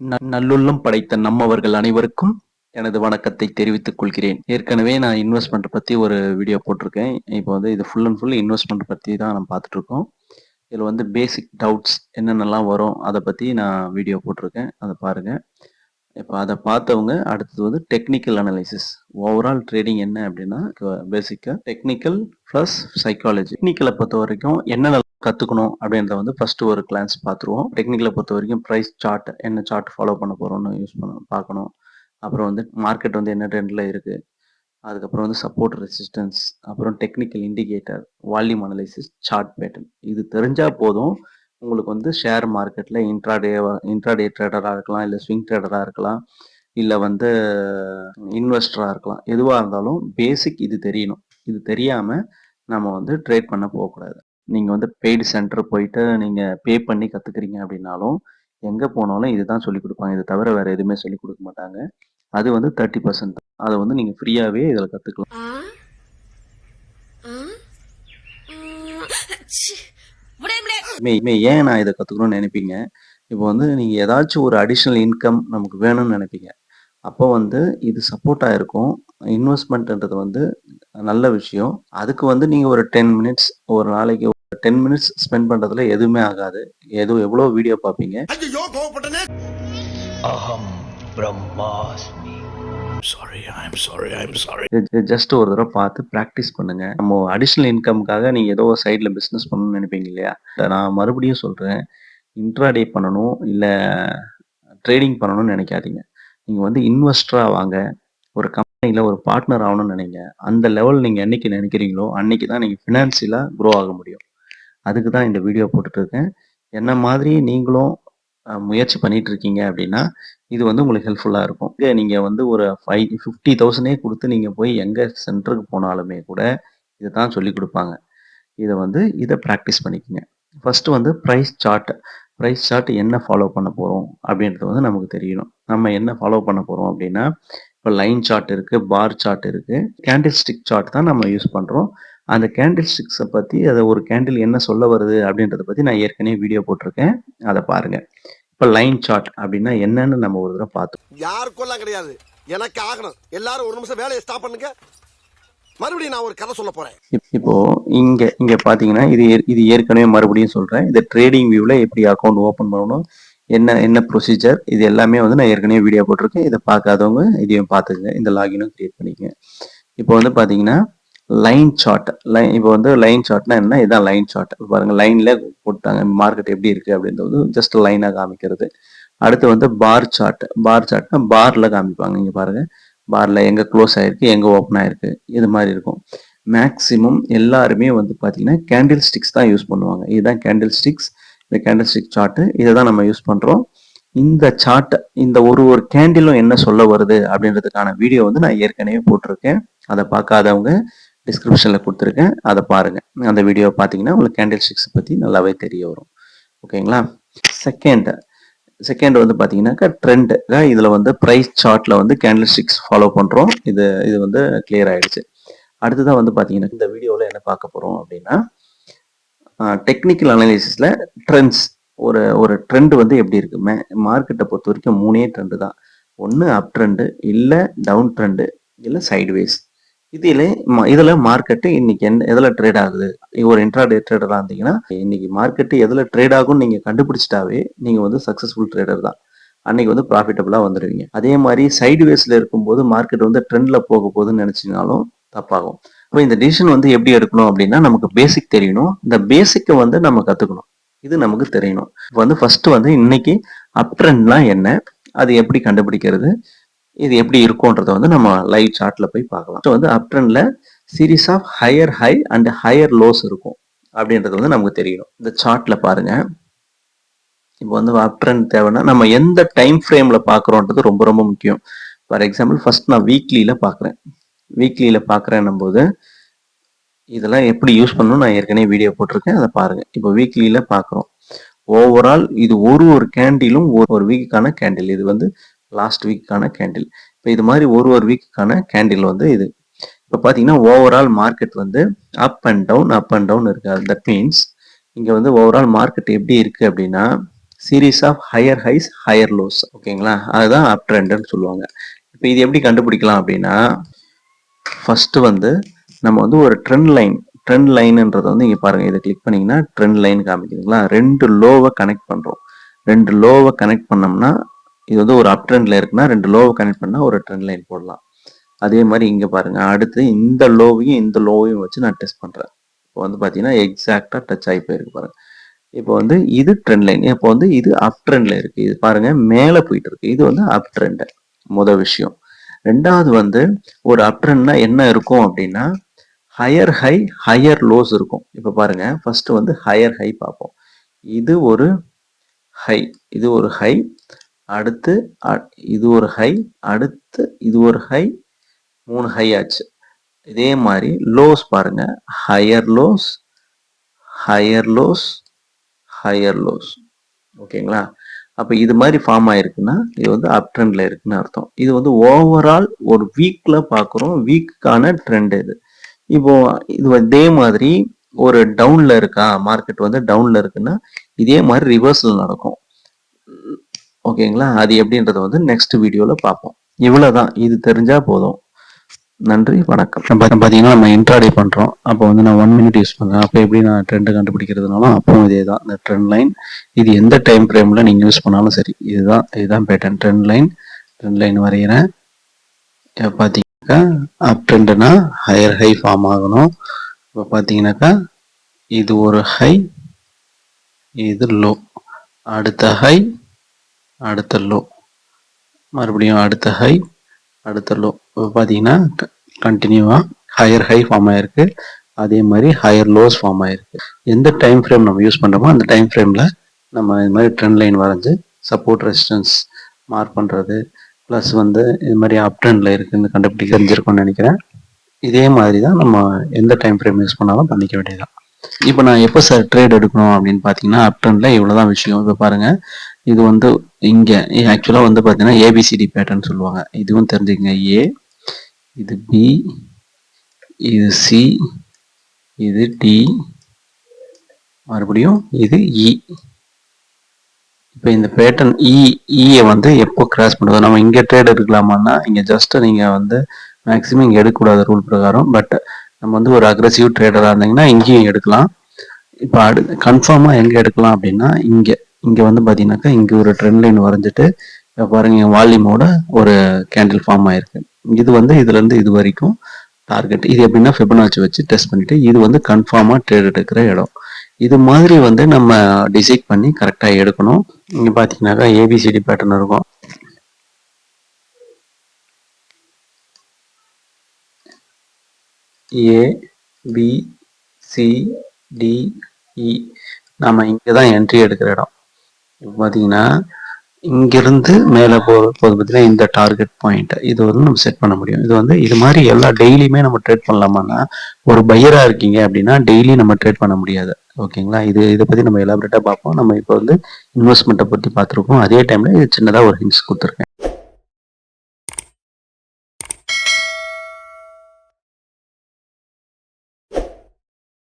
நல்லுள்ளம் படைத்த நம்மவர்கள் அனைவருக்கும் எனது வணக்கத்தை தெரிவித்துக் கொள்கிறேன். ஏற்கனவே நான் இன்வெஸ்ட்மெண்ட் பத்தி ஒரு வீடியோ போட்டிருக்கேன். இப்போ வந்து இது ஃபுல் அண்ட் ஃபுல் இன்வெஸ்ட்மெண்ட் பத்தி தான் நம்ம பார்த்துட்டு இருக்கோம். இதுல வந்து பேசிக் டவுட்ஸ் என்னென்னலாம் வரும் அத பத்தி நான் வீடியோ போட்டிருக்கேன். அத பாருங்க. இப்ப அத பார்த்தவங்க அடுத்தது வந்து டெக்னிக்கல் அனலைசிஸ். ஓவரால் ட்ரேடிங் என்ன அப்படின்னா பேசிக்கா டெக்னிக்கல் பிளஸ் சைக்காலஜி. டெக்னிக்கலை பொறுத்த வரைக்கும் என்னென்ன கத்துக்கணும் அப்படின்றத வந்து ஃபர்ஸ்ட் ஒரு கிளான்ஸ் பார்த்துருவோம். டெக்னிக்கலை பொறுத்த வரைக்கும் பிரைஸ் சார்ட் என்ன சார்ட் ஃபாலோ பண்ண போறோம்னு பார்க்கணும். அப்புறம் வந்து மார்க்கெட் வந்து என்ன ட்ரெண்ட்ல இருக்கு, அதுக்கப்புறம் வந்து சப்போர்ட் ரெசிஸ்டன்ஸ், அப்புறம் technical indicator, volume analysis, chart pattern. இது தெரிஞ்சா போதும் உங்களுக்கு வந்து ஷேர் மார்க்கெட்ல இன்ட்ராடே ட்ரேடரா இருக்கலாம், இல்ல ஸ்விங் ட்ரேடரா இருக்கலாம், இல்ல வந்து இன்வெஸ்டரா இருக்கலாம். எதுவா இருந்தாலும் பேசிக் இது தெரியணும். இது தெரியாம நம்ம வந்து ட்ரேட் பண்ண போகக்கூடாது. நீங்க வந்து பெய்டு சென்டர் போயிட்டு நீங்க பே பண்ணி கத்துக்கிறீங்க அப்படின்னாலும் எங்க போனாலும் இதுதான் சொல்லிக் கொடுப்பாங்க. இது தவிர வேற எதுவுமே சொல்லிக் கொடுக்க மாட்டாங்க. அது வந்து 30%. அதை வந்து நீங்க ஃப்ரீயாவே இதுல கத்துக்கலாம். ஏன் நான் இதை கத்துக்கணும்னு நினைப்பீங்க. இப்போ வந்து நீங்க ஏதாச்சும் ஒரு அடிஷனல் இன்கம் நமக்கு வேணும்னு நினைப்பீங்க. அப்போ வந்து இது சப்போர்ட்டா இருக்கும். இன்வெஸ்ட்மெண்ட்ன்றது வந்து நல்ல விஷயம். அதுக்கு வந்து நீங்க ஒரு 10 மினிட்ஸ் ஒரு நாளைக்கு 10 மினிட்ஸ் ஸ்பெண்ட் பண்றதுல எதுவுமே ஆகாது. எவ்வளவு வீடியோ பார்ப்பீங்க. அகம் பிரம்மாஸ்மி. ஜஸ்ட் ஒரு தடவை பார்த்து ப்ராக்டிஸ் பண்ணுங்க. நம்ம அடிஷனல் இன்கம்காக நீங்க ஏதோ சைட்ல பிசினஸ் பண்ணணும்னு நினைப்பீங்க இல்லையா? நான் மறுபடியும் சொல்றேன். இன்ட்ராடே பண்ணணும் இல்ல ட்ரேடிங் பண்ணணும்னு நினைக்காதீங்க. நீங்க வந்து இன்வெஸ்டரா வாங்க. ஒரு கம்பெனில ஒரு பார்ட்னர் ஆகணும்னு நினைங்க. அந்த லெவல் நீங்க என்னைக்கு நினைக்கிறீங்களோ அன்னைக்கு தான் நீங்க ஃபினான்சியலா க்ரோ ஆக முடியும். அதுக்கு தான் இந்த வீடியோ போட்டுட்டு இருக்கேன். என்ன மாதிரி நீங்களும் முயற்சி பண்ணிட்டு இருக்கீங்க அப்படின்னா இது வந்து உங்களுக்கு ஹெல்ப்ஃபுல்லா இருக்கும். நீங்க வந்து ஒரு 50,000 கொடுத்து நீங்க போய் எங்க சென்டருக்கு போனாலுமே கூட இதை தான் சொல்லி கொடுப்பாங்க. இதை ப்ராக்டிஸ் பண்ணிக்கங்க. ஃபர்ஸ்ட் வந்து ப்ரைஸ் சார்ட் என்ன ஃபாலோ பண்ண போறோம் அப்படின்றது வந்து நமக்கு தெரியணும். நம்ம என்ன ஃபாலோ பண்ண போறோம் அப்படின்னா இப்போ லைன் சார்ட் இருக்கு, பார் சார்ட் இருக்கு, கேண்டில் ஸ்டிக் சார்ட் தான் நம்ம யூஸ் பண்றோம். அந்த கேண்டில் ஸ்டிக்ஸை பத்தி அதை ஒரு கேண்டில் என்ன சொல்ல வருது அப்படின்றத பத்தி நான் ஏற்கனவே வீடியோ போட்டிருக்கேன். அதை பாருங்க. இப்ப லைன் சார்ட் அப்படின்னா என்னன்னு நம்ம ஒரு தடவை பார்த்தோம். யாருக்கும் கிடையாது, எனக்கு ஆகணும். எல்லாரும் ஒரு நிமிஷம் வேலையை ஸ்டாப் பண்ணுங்க. மறுபடியும் நான் ஒரு கதை சொல்ல போறேன். இப்போ இங்க பாத்தீங்கன்னா இது ஏற்கனவே மறுபடியும் சொல்றேன். இந்த ட்ரேடிங் வியூல எப்படி அக்கௌண்ட் ஓபன் பண்ணணும், என்ன ப்ரொசீஜர், இது எல்லாமே வந்து நான் ஏற்கனவே வீடியோ போட்டிருக்கேன். இதை பார்க்காதவங்க இதையும் பார்த்துங்க. இந்த லாகினும் கிரியேட் பண்ணிக்கங்க. இப்போ வந்து பாத்தீங்கன்னா லைன் சார்ட். இப்போ வந்து லைன் சார்ட்னா என்ன? இதான் லைன் சார்ட். பாருங்க, லைன்ல போட்டாங்க மார்க்கெட் எப்படி இருக்கு அப்படின்றது ஜஸ்ட் லைனா காமிக்கிறது. அடுத்து வந்து பார் சார்ட்னா பார்ல காமிப்பாங்க. இங்க பாருங்க, பார்ல எங்க க்ளோஸ் ஆயிருக்கு, எங்க ஓப்பன் ஆயிருக்கு, இது மாதிரி இருக்கும். மேக்சிமம் எல்லாருமே வந்து பாத்தீங்கன்னா கேண்டில் ஸ்டிக்ஸ் தான் யூஸ் பண்ணுவாங்க. இதுதான் கேண்டில் ஸ்டிக்ஸ். இந்த கேண்டில் ஸ்டிக் சார்ட் இதை தான் நம்ம யூஸ் பண்றோம். இந்த சார்ட் இந்த ஒரு கேண்டிலும் என்ன சொல்ல வருது அப்படின்றதுக்கான வீடியோ வந்து நான் ஏற்கனவே போட்டிருக்கேன். அதை பார்க்காதவங்க டிஸ்கிரிப்ஷன்ல கொடுத்துருக்கேன், அதை பாருங்க. அந்த வீடியோ பார்த்தீங்கன்னா உங்களுக்கு கேண்டில் ஸ்டிக்ஸ் பத்தி நல்லாவே தெரிய வரும். ஓகேங்களா? செகண்ட் வந்து பாத்தீங்கன்னாக்கா ட்ரெண்ட். இதுல வந்து பிரைஸ் சார்ட்ல வந்து கேண்டில் ஸ்டிக்ஸ் ஃபாலோ பண்றோம். இது வந்து கிளியர் ஆயிடுச்சு. அடுத்ததான் வந்து பாத்தீங்கன்னா இந்த வீடியோல என்ன பார்க்க போறோம் அப்படின்னா டெக்னிக்கல் அனாலிசிஸ்ல ட்ரெண்ட்ஸ். ஒரு ட்ரெண்ட் வந்து எப்படி இருக்கு, மார்க்கெட்டை பொறுத்த வரைக்கும் 3 ட்ரெண்ட் தான். ஒன்று அப் ட்ரெண்டு, இல்லை டவுன் ட்ரெண்டு, இல்லை சைட்வேஸ். இதுல மார்க்கெட்டு இன்னைக்கு எதுல ட்ரேட் ஆகுது. ஒரு இன்ட்ராடே ட்ரேடரா இருந்தீங்கன்னா இன்னைக்கு மார்க்கெட்டு எதுல ட்ரேட் ஆகும்னு நீங்க கண்டுபிடிச்சிட்டாவே நீங்க வந்து சக்சஸ்ஃபுல் ட்ரேடர் தான். அன்னைக்கு வந்து ப்ராஃபிட்டபிளா வந்துடுவீங்க. அதே மாதிரி சைட்வேஸ்ல இருக்கும்போது மார்க்கெட் வந்து ட்ரெண்ட்ல போக போகுதுன்னு நினைச்சீங்கனாலும் தப்பாகும். இப்போ இந்த டிசிஷன் வந்து எப்படி எடுக்கணும் அப்படின்னா நமக்கு பேசிக் தெரியணும். இந்த பேசிக்கை வந்து நம்ம கத்துக்கணும். இது நமக்கு தெரியணும். இப்போ வந்து ஃபர்ஸ்ட் வந்து இன்னைக்கு அப் ட்ரெண்ட்லாம் என்ன, அது எப்படி கண்டுபிடிக்கிறது, இது எப்படி இருக்கும்ன்றத வந்து நம்ம லைவ் சார்ட்ல போய் பார்க்கலாம். ஸோ வந்து அப் ட்ரெண்ட்ல series of higher high and higher lows இருக்கும் அப்படின்றது வந்து நமக்கு தெரியணும். இந்த சார்ட்ல பாருங்க. இப்போ வந்து அப் ட்ரெண்ட் தேவைன்னா நம்ம எந்த டைம் ஃப்ரேம்ல பார்க்குறோன்றது ரொம்ப ரொம்ப முக்கியம். ஃபார் எக்ஸாம்பிள் ஃபர்ஸ்ட் நான் வீக்லியில பார்க்குறேன். வீக்லியில பார்க்குறேன்னும் போது இதெல்லாம் எப்படி யூஸ் பண்ணணும் நான் ஏற்கனவே வீடியோ போட்டிருக்கேன், அதை பாருங்க. இப்போ வீக்லியில பார்க்குறோம். ஓவரால் இது ஒரு கேண்டிலும் ஒரு வீக்குக்கான கேண்டில். இது வந்து லாஸ்ட் வீக்கான கேண்டில். இப்போ இது மாதிரி ஒரு வீக்குக்கான கேண்டில் வந்து இது. இப்போ பார்த்தீங்கன்னா ஓவரால் மார்க்கெட் வந்து அப் அண்ட் டவுன் இருக்கு. தட் மீன்ஸ் இங்கே வந்து ஓவரால் மார்க்கெட் எப்படி இருக்கு அப்படின்னா series of higher highs higher lows. ஓகேங்களா, அதுதான் அப் ட்ரெண்ட்னு சொல்லுவாங்க. இப்போ இது எப்படி கண்டுபிடிக்கலாம் அப்படின்னா, ஃபர்ஸ்ட் வந்து நம்ம வந்து ஒரு ட்ரெண்ட் லைன்ன்றது வந்து இங்க பாருங்க, இதை கிளிக் பண்ணீங்கன்னா ட்ரெண்ட் லைன் காமிக்குதுங்களா. ரெண்டு லோவை கனெக்ட் பண்றோம். ரெண்டு லோவை கனெக்ட் பண்ணோம்னா இது வந்து ஒரு அப் ட்ரெண்ட்ல இருக்குன்னா ரெண்டு லோவை கனெக்ட் பண்ணா ஒரு ட்ரெண்ட் லைன் போடலாம். அதே மாதிரி இங்க பாருங்க, அடுத்து இந்த லோவையும் வச்சு நான் டெஸ்ட் பண்றேன். இப்போ வந்து பாத்தீங்கன்னா எக்ஸாக்டா டச் ஆகி போயிருக்கு பாருங்க. இப்போ வந்து இது ட்ரெண்ட் லைன், இப்போ வந்து இது அப் ட்ரெண்ட்ல இருக்கு. இது பாருங்க மேல போயிட்டு இருக்கு. இது வந்து அப் ட்ரெண்ட், முதல் விஷயம். ரெண்டாவது வந்து ஒரு அப் ட்ரெண்ட்னா என்ன இருக்கும் அப்படின்னா ஹையர் ஹை ஹையர் லோஸ் இருக்கும். இப்போ பாருங்க, ஃபர்ஸ்ட் வந்து ஹையர் ஹை பார்ப்போம். இது ஒரு ஹை, இது ஒரு ஹை, அடுத்து இது ஒரு ஹை, அடுத்து இது ஒரு ஹை, 3 ஹை ஆச்சு. இதே மாதிரி லோஸ் பாருங்க, higher lows higher lows higher lows. ஓகேங்களா, அப்ப இது மாதிரி ஃபார்ம் ஆயிருக்குன்னா இது வந்து அப் ட்ரெண்ட்ல இருக்குன்னு அர்த்தம். இது வந்து ஓவரால் ஒரு வீக்ல பாக்குறோம், வீக்கான ட்ரெண்ட் இது. இப்போ இது இதே மாதிரி ஒரு டவுன்ல இருக்கா, மார்க்கெட் வந்து டவுன்ல இருக்குன்னா இதே மாதிரி ரிவர்சல் நடக்கும். ஓகேங்களா, அது எப்படின்றத வந்து நெக்ஸ்ட் வீடியோல பார்ப்போம். இவ்வளவுதான், இது தெரிஞ்சா போதும். நன்றி, வணக்கம். பார்த்தீங்கன்னா நம்ம இன்ட்ராடே பண்றோம். அப்போ வந்து நான் 1 மினிட் யூஸ் பண்றேன். அப்போ எப்படி நான் ட்ரெண்ட் கண்டுபிடிக்கிறதுனாலும் அப்பவும் இதே தான். இந்த ட்ரெண்ட் லைன் இது எந்த டைம் ஃப்ரேம்ல நீங்க யூஸ் பண்ணாலும் சரி, இதுதான் பேட்டர்ன். ட்ரெண்ட் லைன் வரைகிறேன். பார்த்தீங்கன்னாக்கா அப் ட்ரெண்ட்னா ஹையர் ஹை ஃபார்ம் ஆகணும். இப்போ பார்த்தீங்கன்னாக்கா இது ஒரு ஹை, இது லோ, அடுத்த ஹை, அடுத்த லோ, மறுபடியும் அடுத்த ஹை, அடுத்த லோ. இப்போ பார்த்தீங்கன்னா கண்டினியூவா ஹையர் ஹை ஃபார்ம் ஆயிருக்கு, அதே மாதிரி ஹையர் லோஸ் ஃபார்ம் ஆயிருக்கு. எந்த டைம் ஃப்ரேம் நம்ம யூஸ் பண்ணுறோமோ அந்த டைம் ஃப்ரேமில் நம்ம இது மாதிரி ட்ரெண்ட் லைன் வரைஞ்சி சப்போர்ட் ரெசிஸ்டன்ஸ் மார்க் பண்ணுறது, ப்ளஸ் வந்து இது மாதிரி அப் ட்ரெண்டில் இருக்குன்னு கண்டுபிடிக்க தெரிஞ்சிருக்கும்னு நினைக்கிறேன். இதே மாதிரி தான் நம்ம எந்த டைம் ஃப்ரேம் யூஸ் பண்ணாலும் பண்ணிக்க வேண்டியதான். இப்போ நான் எப்போ சார் ட்ரேட் எடுக்கணும் அப்படின்னு பார்த்தீங்கன்னா, அப் ட்ரெண்டில் இவ்வளோதான் விஷயம். இப்போ பாருங்கள், இது வந்து இங்கே ஆக்சுவலாக வந்து பார்த்தீங்கன்னா ஏபிசிடி பேட்டர்ன் சொல்லுவாங்க. இதுவும் தெரிஞ்சுக்கங்க. ஏ, இது பி, இது சி, இது டி, மறுபடியும் இது இ. இப்போ இந்த பேட்டர்ன் இயை வந்து எப்போ கிராஸ் பண்ணுறது, நம்ம இங்கே ட்ரேட் எடுக்கலாமான்னா இங்கே ஜஸ்ட் நீங்கள் வந்து மேக்ஸிமம் இங்கே எடுக்கக்கூடாது ரூல் பிரகாரம். பட் நம்ம வந்து ஒரு அக்ரெசிவ் ட்ரேடராக இருந்தீங்கன்னா இங்கேயும் எடுக்கலாம். இப்போ கன்ஃபார்மாக எங்கே எடுக்கலாம் அப்படின்னா இங்கே வந்து பார்த்தீங்கன்னாக்கா இங்கே ஒரு ட்ரெண்ட் லைன் வரைஞ்சிட்டு பாருங்க, வால்யூமோட ஒரு கேண்டில் ஃபார்ம் ஆயிருக்கு. இது வந்து இதுலேருந்து இது வரைக்கும் டார்கெட். இது எப்படின்னா ஃபிபனாச்சி வச்சு டெஸ்ட் பண்ணிட்டு இது வந்து கன்ஃபார்மாக ட்ரேட் எடுக்கிற இடம். இது மாதிரி வந்து நம்ம டிசைட் பண்ணி கரெக்டாக எடுக்கணும். இங்கே பார்த்தீங்கன்னாக்கா ஏபிசிடி பேட்டர்ன் இருக்கும். ஏ, பி, சி, டி, இ. நம்ம இங்கே தான் என்ட்ரி எடுக்கிற இடம். இப்போ பார்த்தீங்கன்னா இங்கிருந்து மேலே போது பார்த்தீங்கன்னா இந்த டார்கெட் பாயிண்ட் இது வந்து நம்ம செட் பண்ண முடியும். இது வந்து இது மாதிரி எல்லா டெய்லியுமே நம்ம ட்ரேட் பண்ணலாமான்னா, ஒரு பையரா இருக்கீங்க அப்படின்னா டெய்லி நம்ம ட்ரேட் பண்ண முடியாது. ஓகேங்களா, இதை பற்றி நம்ம எலாபரேட்டாக பார்ப்போம். நம்ம இப்போ வந்து இன்வெஸ்ட்மெண்ட்டை பற்றி பார்த்துருக்கோம். அதே டைமில் இது சின்னதாக ஒரு ஹிண்ட்ஸ் கொடுத்துருக்கேன்.